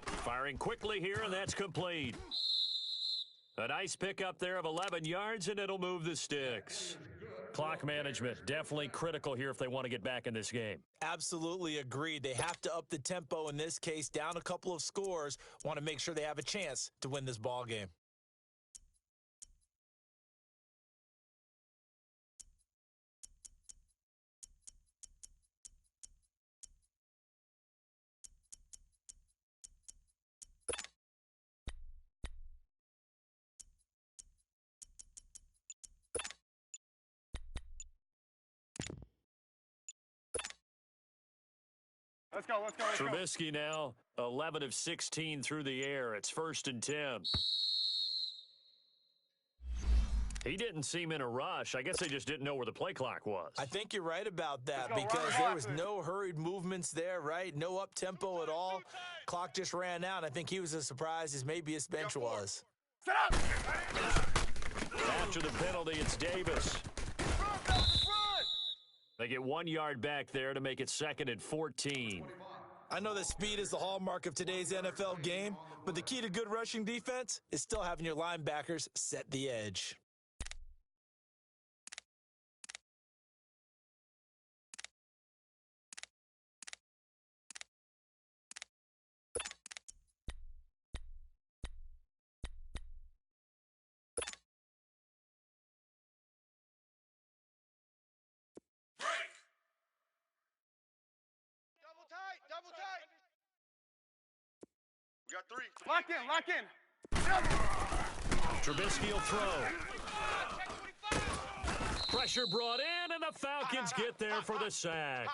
Speaker 1: Firing quickly here, and that's complete. A nice pickup there of 11 yards, and it'll move the sticks. Clock management, definitely critical here if they want to get back in this game.
Speaker 4: Absolutely agreed. They have to up the tempo in this case, down a couple of scores, want to make sure they have a chance to win this ball game.
Speaker 3: Let's go.
Speaker 1: Trubisky now 11 of 16 through the air. It's 1st and 10. He didn't seem in a rush. I guess they just didn't know where the play clock was.
Speaker 4: I think you're right about that
Speaker 3: Let's go,
Speaker 4: because
Speaker 3: run,
Speaker 4: there was no hurried movements there, right? No up-tempo at all. Clock just ran out. I think he was as surprised as maybe his bench was.
Speaker 3: Set up!
Speaker 1: After the penalty, it's Davis. They get 1 yard back there to make it 2nd and 14.
Speaker 4: I know that speed is the hallmark of today's NFL game, but the key to good rushing defense is still having your linebackers set the edge.
Speaker 2: Double tight. We got 3.
Speaker 3: Lock in, lock in. Set up.
Speaker 1: Trubisky will throw. Pressure brought in, and the Falcons get there for the sack.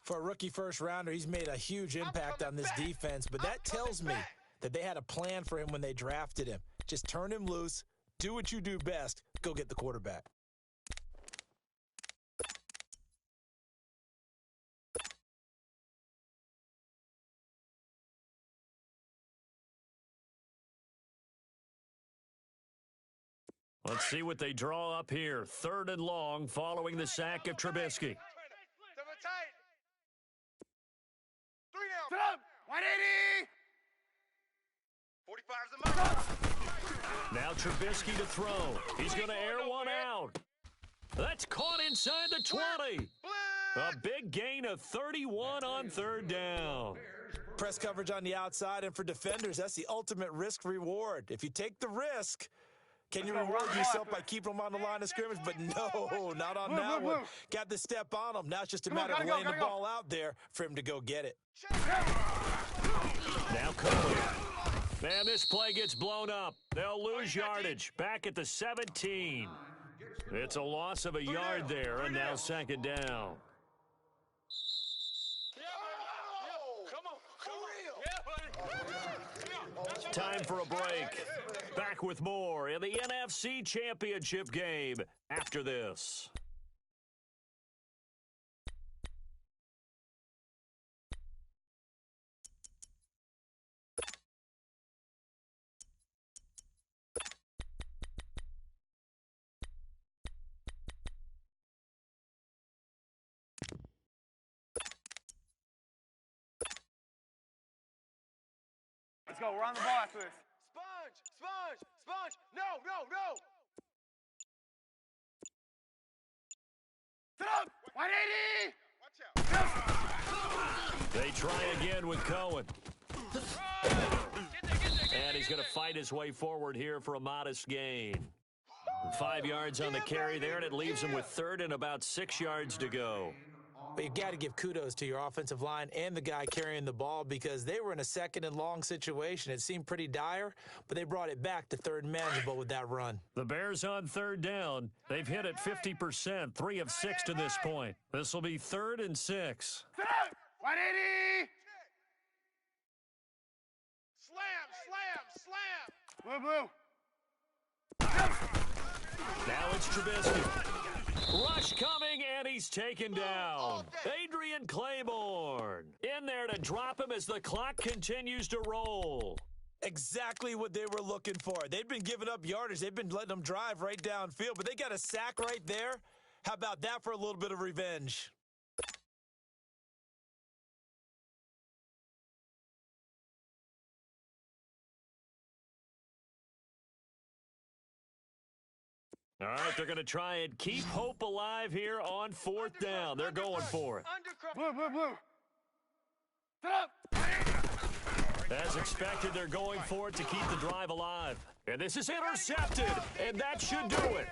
Speaker 4: For a rookie first-rounder, he's made a huge impact on this defense, but that tells me that they had a plan for him when they drafted him. Just turn him loose, do what you do best, go get the quarterback.
Speaker 1: Let's see what they draw up here. 3rd and long following the sack of Trubisky.
Speaker 2: Double tight. 3 down.
Speaker 3: Set up. 180.
Speaker 2: 45's the mark.
Speaker 1: Now Trubisky to throw. He's going to air one out. That's caught inside the 20. A big gain of 31 on 3rd down.
Speaker 4: Press coverage on the outside, and for defenders, that's the ultimate risk reward. If you take the risk, can you reward yourself by keeping them on the line of scrimmage? But no, not on that one. Got the step on him. Now it's just a matter of laying the ball out there for him to go get it.
Speaker 1: Now Cohen. Man, this play gets blown up. They'll lose yardage. Back at the 17. It's a loss of a yard there, and now 2nd down. Time for a break. Back with more in the NFC Championship game after this.
Speaker 3: Let's go. We're on the ball after this.
Speaker 2: Sponge. No.
Speaker 3: Set up. 180.
Speaker 2: Watch out.
Speaker 1: They try again with Cohen. And he's going to fight his way forward here for a modest gain. 5 yards on the carry there, and it leaves him with 3rd and about 6 yards to go.
Speaker 4: But you got to give kudos to your offensive line and the guy carrying the ball because they were in a 2nd and long situation. It seemed pretty dire, but they brought it back to 3rd and manageable with that run.
Speaker 1: The Bears on 3rd down. They've hit it 50%, 3 of 6 to this point. This will be 3rd and 6.
Speaker 3: Set up. 180.
Speaker 2: Slam.
Speaker 3: Blue.
Speaker 1: Now it's Trubisky. Rush coming, and he's taken down. Adrian Claiborne in there to drop him as the clock continues to roll.
Speaker 4: Exactly what they were looking for. They've been giving up yardage. They've been letting them drive right downfield, but they got a sack right there. How about that for a little bit of revenge?
Speaker 1: All right, they're going to try and keep hope alive here on 4th down. They're going for it.
Speaker 3: Blue. Set up.
Speaker 1: As expected, they're going for it to keep the drive alive. And this is intercepted, and that should do it.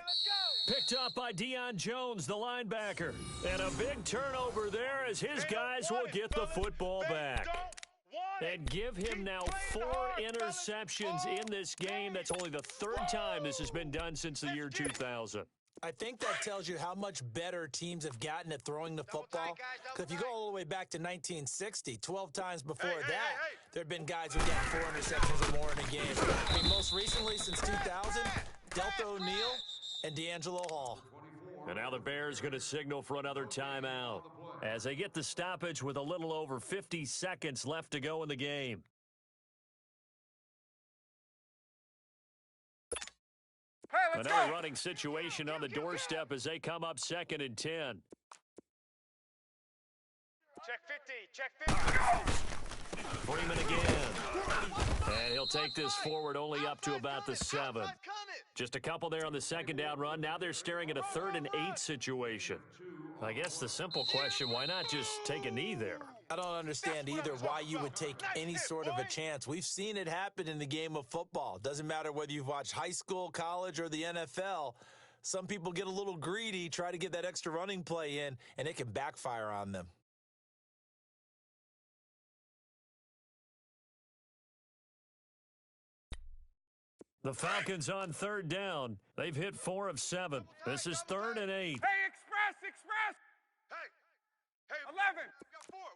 Speaker 1: Picked up by Deion Jones, the linebacker. And a big turnover there as his guys will get the football back. And give him now 4 interceptions in this game. That's only the 3rd time this has been done since the year 2000.
Speaker 4: I think that tells you how much better teams have gotten at throwing the football. Because if you go all the way back to 1960, 12 times before that, there have been guys who got 4 interceptions or more in a game. I mean, most recently, since 2000, Delta O'Neal and D'Angelo Hall.
Speaker 1: And now the Bears going to signal for another timeout as they get the stoppage with a little over 50 seconds left to go in the game.
Speaker 3: Hey, let's
Speaker 1: Another
Speaker 3: go.
Speaker 1: running situation on the doorstep as they come up 2nd and 10.
Speaker 3: Check 50.
Speaker 1: Freeman again. And he'll take this forward only up to about the 7. Just a couple there on the 2nd down run. Now they're staring at a 3rd and 8 situation. I guess the simple question, why not just take a knee there?
Speaker 4: I don't understand either why you would take any sort of a chance. We've seen it happen in the game of football. Doesn't matter whether you've watched high school, college, or the NFL. Some people get a little greedy, try to get that extra running play in, and it can backfire on them.
Speaker 1: The Falcons on 3rd down. They've hit 4 of 7. This is 3rd and 8.
Speaker 3: Hey, express.
Speaker 2: Hey,
Speaker 3: 11.
Speaker 2: We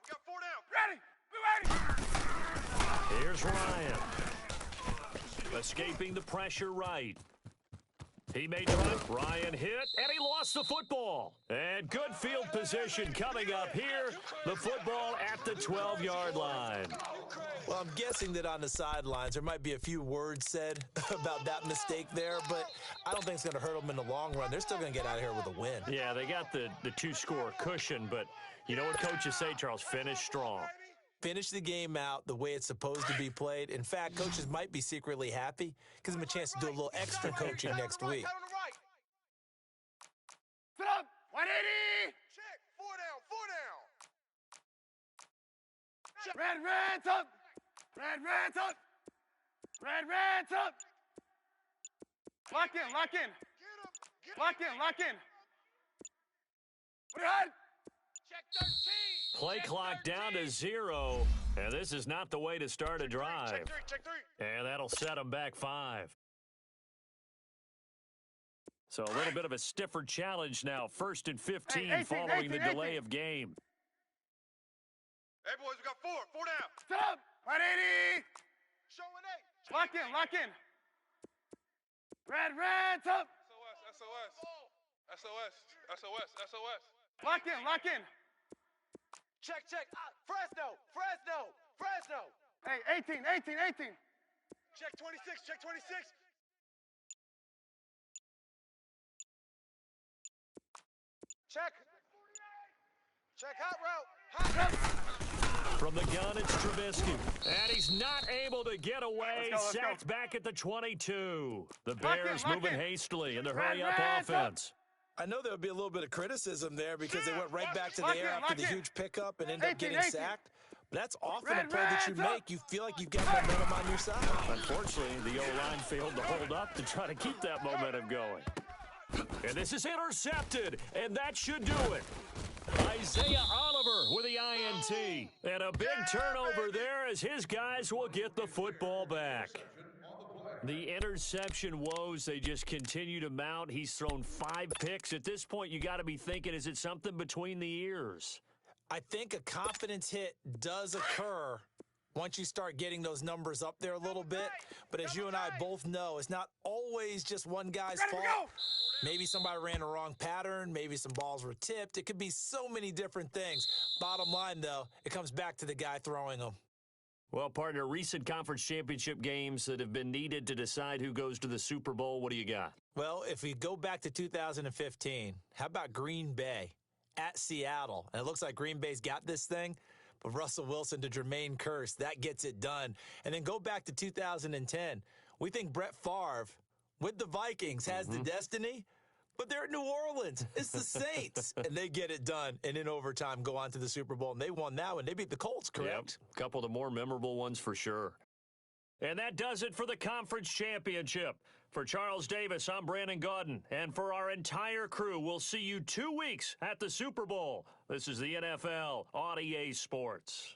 Speaker 2: got 4 down.
Speaker 3: Ready. We ready.
Speaker 1: Here's Ryan. Escaping the pressure right. He made right. Ryan hit, and he lost the football. And good field position coming up here. The football at the 12-yard line.
Speaker 4: Well, I'm guessing that on the sidelines there might be a few words said about that mistake there, but I don't think it's going to hurt them in the long run. They're still going to get out of here with a win.
Speaker 1: Yeah, they got the 2-score cushion, but you know what coaches say, Charles? Finish strong.
Speaker 4: Finish the game out the way it's supposed to be played. In fact, coaches might be secretly happy. Gives them a chance to do a little extra coaching next week.
Speaker 3: Sit up. 180.
Speaker 2: Check. 4 down.
Speaker 3: Red up. Red up. Red up. Lock in.
Speaker 2: Get him.
Speaker 3: Lock in. What are you?
Speaker 2: Check 13.
Speaker 1: Play clock down to 0, and this is not the way to start a drive.
Speaker 2: Check 3.
Speaker 1: And that'll set them back 5. So a little bit of a stiffer challenge now. 1st and 15
Speaker 3: Hey, 18,
Speaker 1: following the
Speaker 3: 18.
Speaker 1: delay of game.
Speaker 2: Hey, boys, we got 4. 4 down.
Speaker 3: Sit up. 180.
Speaker 2: Showing 8.
Speaker 3: Lock in. Red up.
Speaker 2: SOS.
Speaker 3: Lock in.
Speaker 2: Check. Fresno.
Speaker 3: Hey, 18.
Speaker 2: Check 26. Check hot route.
Speaker 1: From the gun, it's Trubisky. And he's not able to get away.
Speaker 3: Let's go.
Speaker 1: Sacked back at the 22. The
Speaker 3: Lock in,
Speaker 1: Bears
Speaker 3: lock
Speaker 1: moving
Speaker 3: in.
Speaker 1: hastily in the
Speaker 3: Red,
Speaker 1: hurry-up
Speaker 3: red,
Speaker 1: offense.
Speaker 4: I know there would be a little bit of criticism there because they went right back to
Speaker 3: Lock
Speaker 4: the
Speaker 3: in,
Speaker 4: air after
Speaker 3: lock
Speaker 4: the
Speaker 3: in.
Speaker 4: huge pickup and ended up
Speaker 3: 18,
Speaker 4: getting
Speaker 3: 18.
Speaker 4: sacked. But that's often a
Speaker 3: Red,
Speaker 4: play that you
Speaker 3: red,
Speaker 4: make. You feel like you've got momentum on your side.
Speaker 1: Unfortunately, the O-line failed to hold up to try to keep that momentum going. And this is intercepted, and that should do it. Isaiah Oliver with the INT. And a big turnover there as his guys will get the football back. The interception woes, they just continue to mount. He's thrown 5 picks. At this point, you got to be thinking, is it something between the ears?
Speaker 4: I think a confidence hit does occur once you start getting those numbers up there a little bit. But as you and I both know, it's not always just one guy's fault. Maybe somebody ran a wrong pattern. Maybe some balls were tipped. It could be so many different things. Bottom line, though, it comes back to the guy throwing them.
Speaker 1: Well, partner, recent conference championship games that have been needed to decide who goes to the Super Bowl, what do you got?
Speaker 4: Well, if we go back to 2015, how about Green Bay at Seattle? And it looks like Green Bay's got this thing. But Russell Wilson to Jermaine Kearse, that gets it done. And then go back to 2010. We think Brett Favre with the Vikings has the destiny, but they're at New Orleans. It's the Saints. And they get it done. And in overtime, go on to the Super Bowl. And they won that one. They beat the Colts, correct?
Speaker 1: Yep. A couple of the more memorable ones for sure. And that does it for the conference championship. For Charles Davis, I'm Brandon Gaudin. And for our entire crew, we'll see you 2 weeks at the Super Bowl. This is the NFL on EA Sports.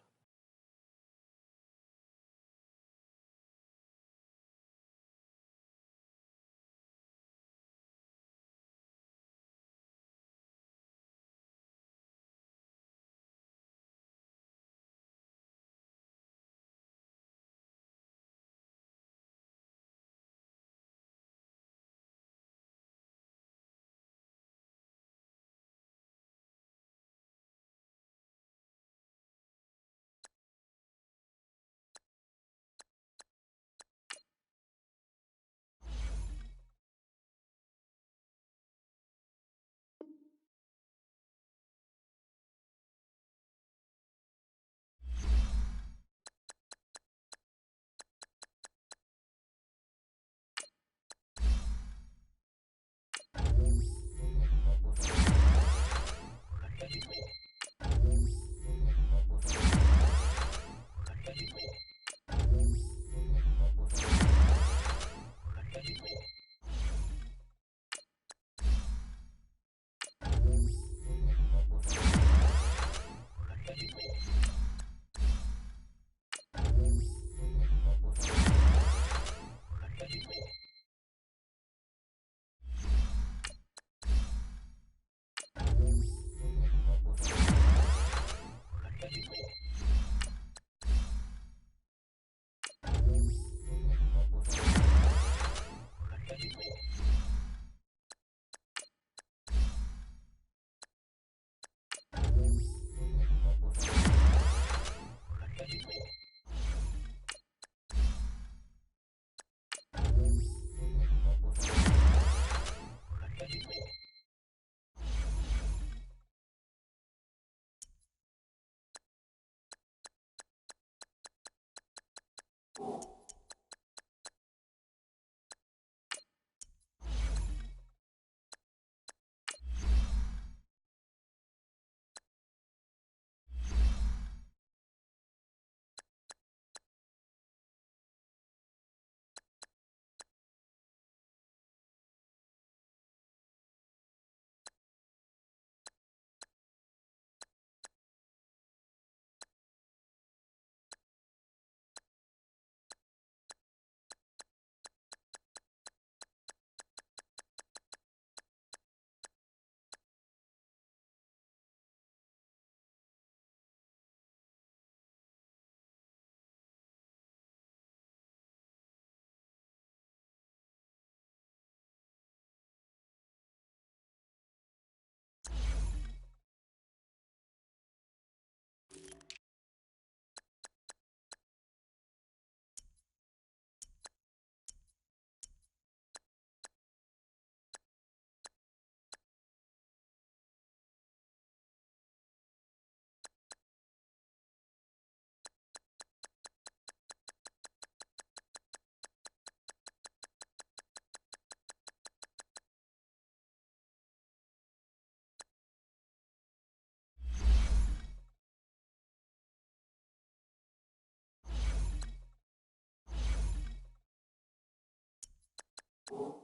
Speaker 6: You